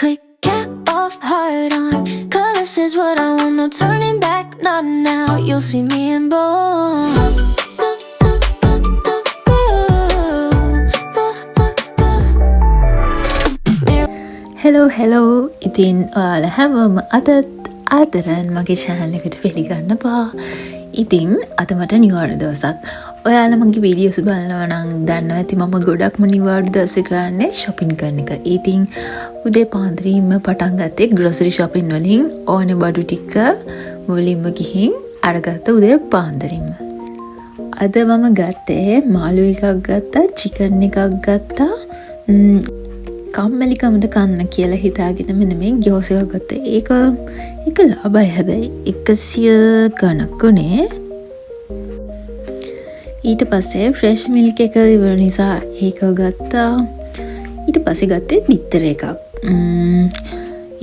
Click cap off, heart on. Colors is what I want, no turning back, not now. You'll see me in bold. Hello ඉතින් ඔයාලා හැමෝම අදත් ආදරෙන් මගේ channel එකට පිළිගන්නවා. ඉතින් අද මට නිවාඩු දවසක්. ඔයාලා මගේ වීඩියෝස් බලනවා නම් දන්නවා ඇති මම ගොඩක්ම නිවාඩු දවසේ කරන්නේ shopping කරන එක. ඉතින් උදේ පාන්දරින්ම පටන් ගත්තේ grocery shopping වලින් ඕනේ බඩු ටික මුලින්ම ගිහින් අරගත්ත උදේ පාන්දරින්ම. අද මම ගත්තේ මාළු එකක් ගත්තා, chicken එකක් ගත්තා. කම්මැලිකමද කන්න කියලා හිතාගෙන මෙන්න මේ ගියෝස් එකක් ගත්තා. ඒක ලාභයි හැබැයි 100 ගණක් උනේ. ඊට පස්සේ ෆ්‍රෙෂ් මිල්ක් එක ඉවර නිසා ඒක ගත්තා. ඊට පස්සේ ගත්තේ බිත්තර එකක්.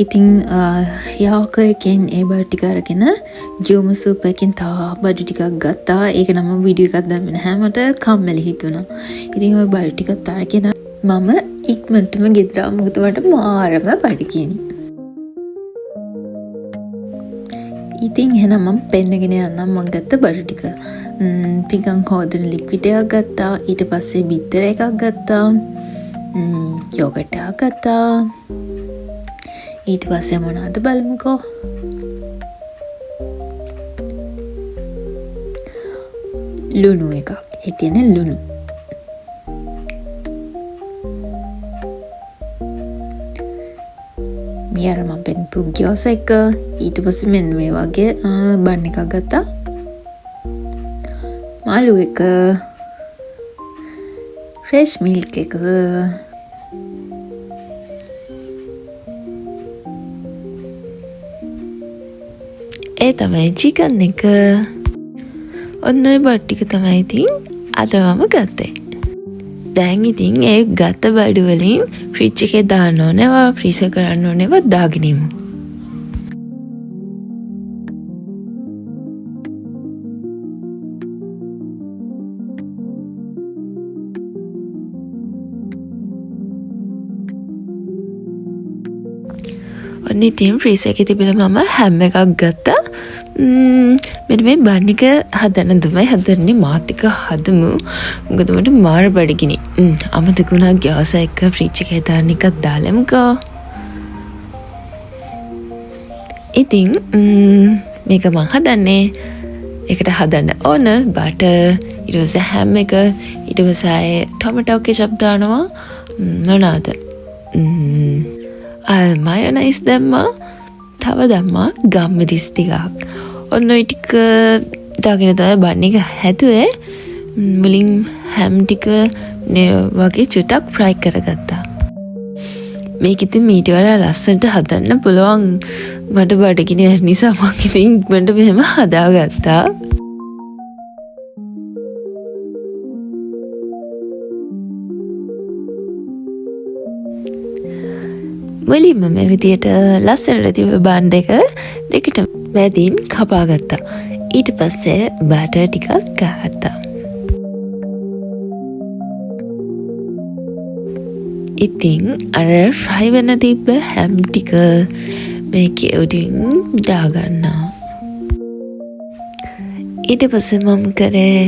ඉතින් යාක එකෙන් ඒ බඩු ටික අරගෙන ජූම සූප් එකෙන් තව බඩු ටිකක් ගත්තා. ඒක නම් වීඩියෝ එකක් දැම්මේ නැහැ, මට කම්මැලි හිතුණා. ඉතින් ওই බඩු ටිකත් අරගෙන මම ඉක්මනටම ගෙදර ආවා. මොකද මට මාරම බඩගිනි. ඉතින් එහෙනම් මම පෙන්නගෙන යන්නම් මම ගත්ත බඩු ටික. පිකන් හොදන ලික්විඩ් එකක් ගත්තා. ඊට පස්සේ බිත්තර එකක් ගත්තා. යෝගට් එකක් ගත්තා. ඊට පස්සේ මොනවද බලමුකෝ. ලුණු එකක්. ඒ තියෙන ලුණු. මෙයාර මම පෙන්පු ගියෝස් එක. ඊට පස්සේ මෙන්න මේ වගේ බන් එකක් ගත්තා. මාළු එක, ෆ්‍රෙෂ් මිල්ක් එක, ඒ තමයි චිකන් එක. ඔන්න ඔය බඩු ටික තමයි ඉතින් අද මම ගත්තේ. දැන් ඉතින් ඒ ගත්ත බඩු වලින් ෆ්‍රිජ් එකේ දාන්න ඕනේවා, ෆ්‍රීසර් කරන්න ඕනේවා දාගෙන ඉමු. ඔන්න ඉතින් ෆ්‍රීසර් එකේ තිබිලා මම හැම් එකක් ගත්තා. මෙන්න මේ බන් එක හදන්න තමයි හදන්නේ. මාත් එක හදමු. මොකද මට මාර බඩගිනි. අමතක වුණා ගෑස් එක ෆ්‍රිජ් එකේ දාන්න එකක් දාලමුකෝ. ඉතින් මේක මම හදන්නේ. ඒකට හදන්න ඕන බටර්, ඊට පස්සේ හැම් එක, ඊට පස්සේ ටොමැටෝ කෙචප් දානවා. මොනවාද? මයොනයිස් දැම්මා. තව දැම්මා ගම්මිරිස් ටිකක්. ඔන්න ඔය ටික දාගෙන තමයි බන් එක හැදුවේ. මුලින් හැම් ටික වගේ චුට්ටක් ෆ්‍රයි කරගත්තා. මේක ඉතින් මීට වඩා ලස්සනට හදන්න පුළුවන්. මට බඩගිනි නිසා මම ඉතින් ඉක්මනට මෙහෙම හදාගත්තා. මුලින්ම මේ විදියට ලස්සනට තිබ්බ බන් දෙකට මැදින් කපා ගත්තා. ඊට පස්සේ බටර් ටිකක් ගහගත්තා. ඉතින් අර ෆ්‍රයි වෙන තිබ්බ හැම් ටික මේකේ උඩින් දාගන්නවා. ඊට පස්සේ මම කරේ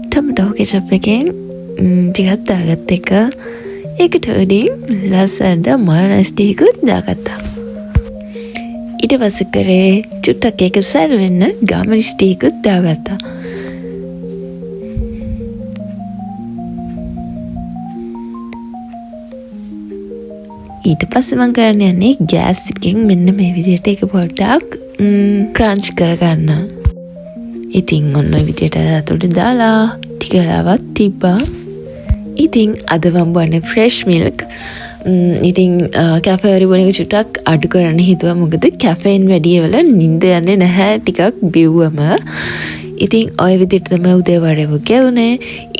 ටොමැටෝ කෙචප් එකෙන් ටිකක් දාගත්ත එක. ඒකට උඩින් ලස්සනට මයොනයිස් ටිකකුත් දාගත්තා. ඊට පස්සේ කරේ චුට්ටක් එක සැර වෙන්න ගම්මිරිස් ටිකකුත් දාගත්තා. ඊට පස්සේ මම කරන්න යන්නේ ගෑස් එකෙන් මෙන්න මේ විදිහට එක පොඩ්ඩක් ක්‍රන්ච් කරගන්න. ඉතින් ඔන්න ඔය විදිහට අතට දාලා ටික වෙලාවක් තිබ්බා. ඉතින් අද මම බොන්නේ ෆ්‍රෙෂ් මිල්ක්. ඉතින් කැෆේ වල බොන එක චුට්ටක් අඩු කරන්න හිතුවා. මොකද කැෆේන් වැඩි වල නිින්ද යන්නේ නැහැ ටිකක් බිව්වම. ඉතින් ඔය විදිහට තමයි උදේ වරේව ගෙවුනේ.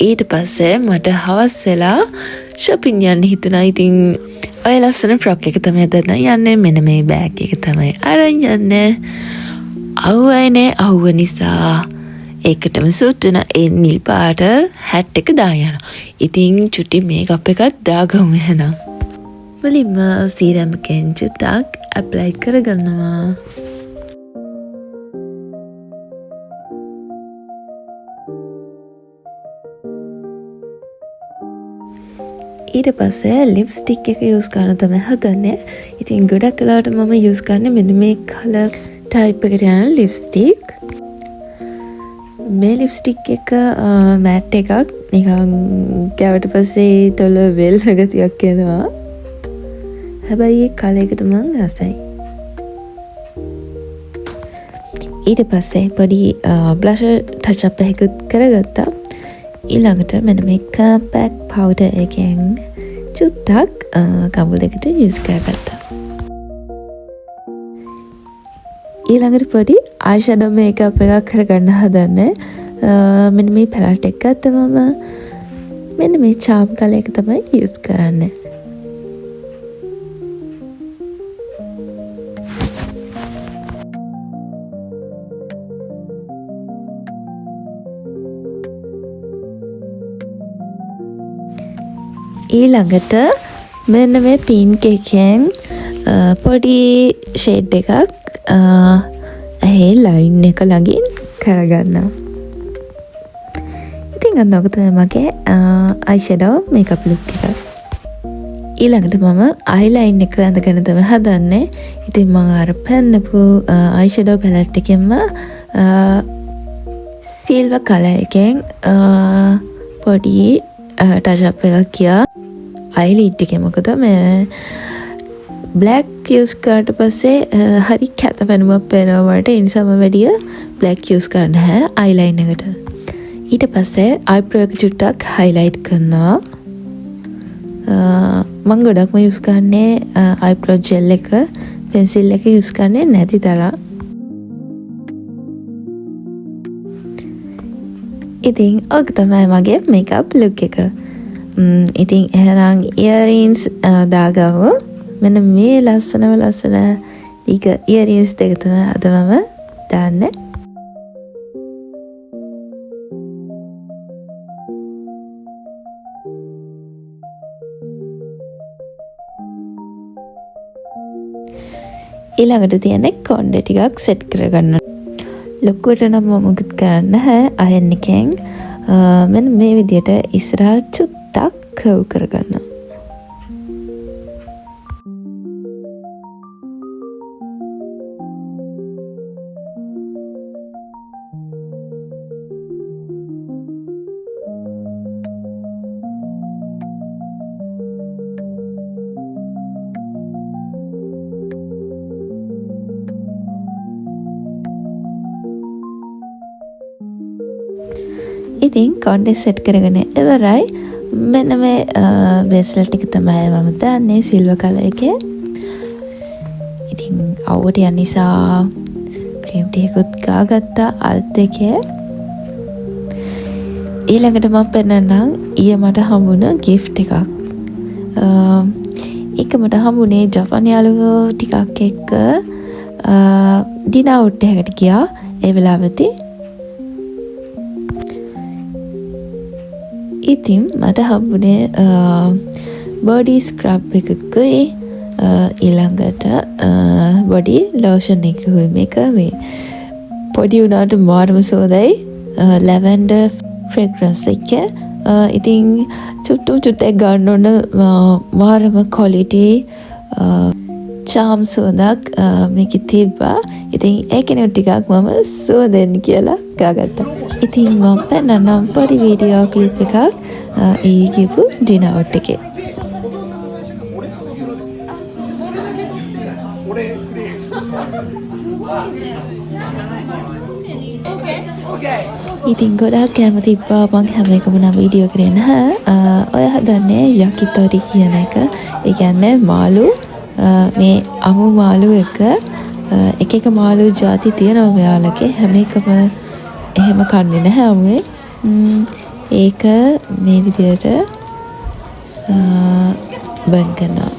ඊට පස්සේ මට හවස් වෙලා shopping යන්න හිතුණා. ඉතින් ඔය ලස්සන ෆ්‍රොක් එක තමයි අද යන්නේ. මෙන්න මේ බෑග් එක තමයි අරන් යන්නේ. අවුවයිනේ අවුව නිසා ඒකටම සූට් වෙන ඒ නිල් පාට හැට් එක දායනවා. ඉතින් චුටි මේකප් එකක් දාගමු එහෙනම්. මුලින්ම සීරම් එකෙන් චුට්ටක් ඇප්ලයි කරගන්නවා. ඊට පස්සේ ලිප්ස්ටික් එක යූස් කරන තමයි හදන්නේ. ඉතින් ගොඩක් වෙලාවට මම යූස් කරන්නේ මෙන්න මේ කලර් ටයිප් එකට යන ලිප්ස්ටික්. මේ ලිප්ස්ටික් එක මැට් එකක් නිකන් ගැවට පස්සේ තොල වෙල් ගතියක් එනවා. හැබැයි ඒ කලර් එකට මං ආසයි. ඊට පස්සේ පොඩි බ්ලෂර් ටච් අප් එකකුත් කරගත්තා. ඊළඟට මෙන්න මේ කම්පැක්ට් පවුඩර් එකෙන් චුට්ටක් කඹ දෙකට යූස් කරගත්තා. ඊළඟට පොඩි අයිෂැඩෝ මේකප් එකක් කරගන්න හදන්නේ. මෙන්න මේ පැලට් එක ගත්තම මෙන්න මේ චාම් කලර් එක තමයි යූස් කරන්නේ. ඊළඟට මෙන්න මේ පින්ක් එකෙන් පොඩි ෂේඩ් එකක් ඇහි ලයින් එක ළඟින් කරගන්නවා. ඉතින් අන්න ඔක තමයි මගේ අයිෂැඩෝ මේකප් ලුක් එක. ඊළඟට මම අයිලයින් එක අඳගෙන තමයි හදන්නේ. ඉතින් මම අර පෙන්නපු අයිෂැඩෝ පැලට් එකෙන්ම සිල්වර් කලර් එකෙන් පොඩි ටච් අප් එකක් කියා අයිලිඩ් එකේ. මොකද මේ බ්ලැක් යූස් කරාට පස්සේ හරි කැත පෙනුමක් පේනවා මට. ඒ නිසා මම වැඩිය බ්ලැක් යූස් කරන්න නැහැ අයිලයින් එකට. ඊට පස්සේ අයිබ්‍රෝ එක චුට්ටක් හයිලයිට් කරනවා. මම ගොඩක්ම යූස් කරන්නේ අයිබ්‍රෝ ජෙල් එක, පෙන්සිල් එක යූස් කරන්නේ නැති තරම්. ඉතින් ඔක තමයි මගේ මේකප් ලුක් එක. ඉතින් එහෙනම් ඉයරින්ස් දාගමු. මෙන්න මේ ලස්සන ටික ඉයරින්ස් දෙක තමයි අද මම දාන්නේ. ඊළඟට තියෙන්නේ කොණ්ඩේ ටිකක් සෙට් කරගන්න. ලොකුවට නම් මොකුත් කරන්න නැහැ. අයන් එකෙන් මෙන්න මේ විදියට ඉස්සරහා චුට්ටක් කර්ව් කරගන්න. ඉතින් කොණ්ඩේ සෙට් කරගෙන ඉවරයි. මෙන්න මේ බේස්ලට් ටික තමයි මම දාන්නේ සිල්වර් කලර් එකේ. ඉතින් අවුවට යන නිසා ක්‍රීම් ටිකකුත් ගාගත්තා අත් එකේ. ඊළඟට මම පෙන්නන්නම් ඊයේ මට හම්බුණ gift එකක්. ඒක මට හම්බුනේ ජපාන් යාළුවෝ ටිකක් එක්ක ඩිනර් අවුට් එකකට ගියා. ඒ වෙලාවෙදී ඉතින් මට හම්බුනේ බොඩි ස්ක්‍රබ් එකකුයි ඊළඟට බොඩි ලෝෂන් එකකුයි. මේක මේ පොඩි වුණාට මාරම සෝදයි ලැවෙන්ඩර් ෆ්‍රේග්‍රන්ස් එක. ඉතින් චුට්ටක් ගන්න ඕන මාරම ක්වොලිටි චාම් සෝදක් මේක තිබ්බා. ඉතින් ඒකෙනෙ ටිකක් මම සෝදෙන්න කියලා ගාගත්තා. ඉතින් මම පෙන්නන්නම් පොඩි වීඩියෝ ක්ලිප් එකක් ඒ ගිහපු ඩිනර් අවුට් එකේ. ඉතින් ගොඩක් කැම තිබ්බා. මං හැම එකම නම් වීඩියෝ කරේ නැහැ. ඔය හදන්නේ යකිතෝරි කියන එක. ඒ කියන්නේ මාළු මේ අමු මාළු එක මාළු ಜಾති තියෙනවා මෙයාලගේ. හැම එකම එහෙම කන්නේ නැහැ අමුවේ. ඒක මේ විදියට බර්න් කරනවා.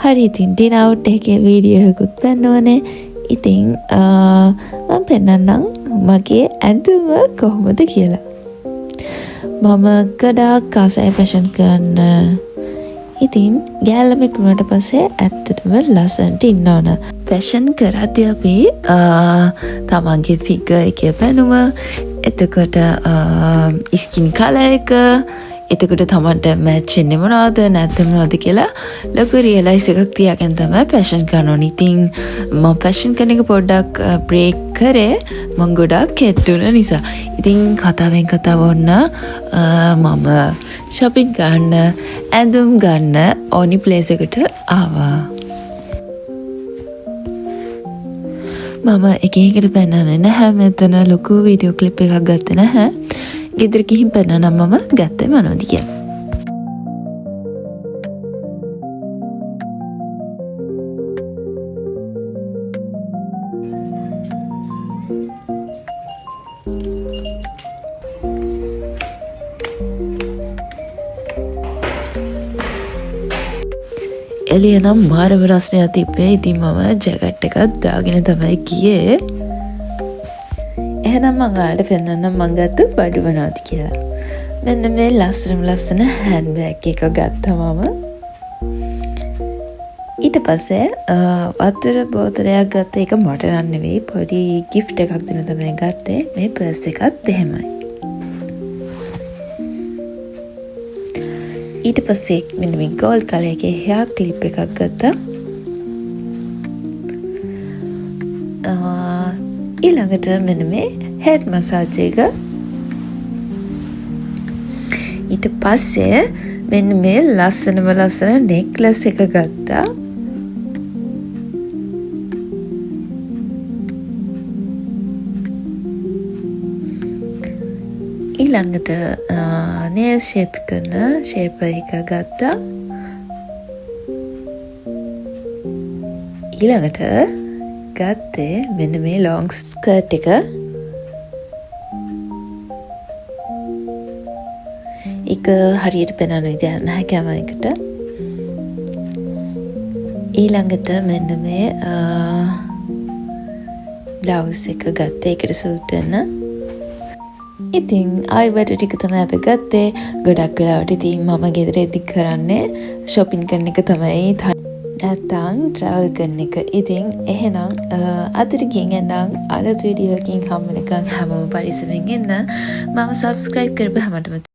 හරි ඉතින් ඩිනර් අවුට් එකේ වීඩියෝ එකකුත් පෙන්නවනේ. ඉතින් මම පෙන්නන්නම් මගේ ඇඳුම කොහොමද කියලා. මම ගොඩාක් ආසයි ෆැෂන් කරන්න. ඉතින් ගෑල්ලමෙක් වුණාට පස්සේ ඇත්තටම ලස්සනට ඉන්න ඕන. ෆැෂන් කරද්දී අපි තමන්ගේ ෆිගර් එකේ පැනුම, එතකොට ස්කින් කලර් එක, එතකොට තමන්ට මැච් වෙන්නේ මොනවද නැත්නම් මොනවද කියලා ලොකු රියලයිස් එකක් තියාගෙන තමයි ෆැෂන් කරන්න ඕනේ. ඉතින් මම ෆැෂන් කරන එක පොඩ්ඩක් බ්‍රේක් කරේ මම ගොඩක් කෙට්ටුන නිසා. ඉතින් කතාවෙන් කතාව වුණ මම shopping ගන්න, ඇඳුම් ගන්න ඕනි ප්ලේස් එකට ආවා. මම එක එකට පෙන්නන්නේ නැහැ. මෙතන ලොකු වීඩියෝ ක්ලිප් එකක් ගත්තේ නැහැ. ගෙදර ගිහින් පෙන්නනම් මම ගත්තේ මොනවද කියලා. එළිය නම් මාරම රස්නයක් තිබ්බේ. ඉතින් මම ජැකට් එකක් දාගෙන තමයි ගියේ. එහෙනම් මම ඔයාලට පෙන්නන්නම් මම ගත්ත බඩු මොනවද කියලා. මෙන්න මේ ලස්සන හෑන්ඩ් බෑග් එක ගත්තා මම. ඊට පස්සේ වතුර බෝතලයක් ගත්ත. ඒක මට නම් නෙවෙයි, පොඩි gift එකක් දෙන්න තමයි ගත්තේ. මේ පර්ස් එකත් එහෙමයි. ඊට පස්සේ මෙන්න මේ gold color එකේ hair clip එකක් ගත්තා. ඊළඟට මෙන්න මේ head massage එක. ඊට පස්සේ මෙන්න මේ ලස්සන necklace එක ගත්තා. ඊළඟට nail shape කරන shaper එක ගත්තා. ඊළඟට ගත්තේ මෙන්න මේ long skirt එක. ඒක හරියට පෙනෙන විදිහ නැහැ කැමරේකට. ඊළඟට මෙන්න මේ blouse එක ගත්තේ ඒකට සූට් වෙන. ඉතින් ආයිබට ටික තමයි අද ගත්තේ. ගොඩක් වෙලාවට ඉතින් මම ගෙදර එද්දි කරන්නේ shopping කරන එක තමයි. නැත්තම් travel කරන එක. ඉතින් එහෙනම් අදට ගින් එන්නම් අලුත් වීඩියෝ එකකින් හම්බ වෙනකන් හැමෝම පරිස්සමෙන් ඉන්න. මම subscribe කරපු හැමෝටම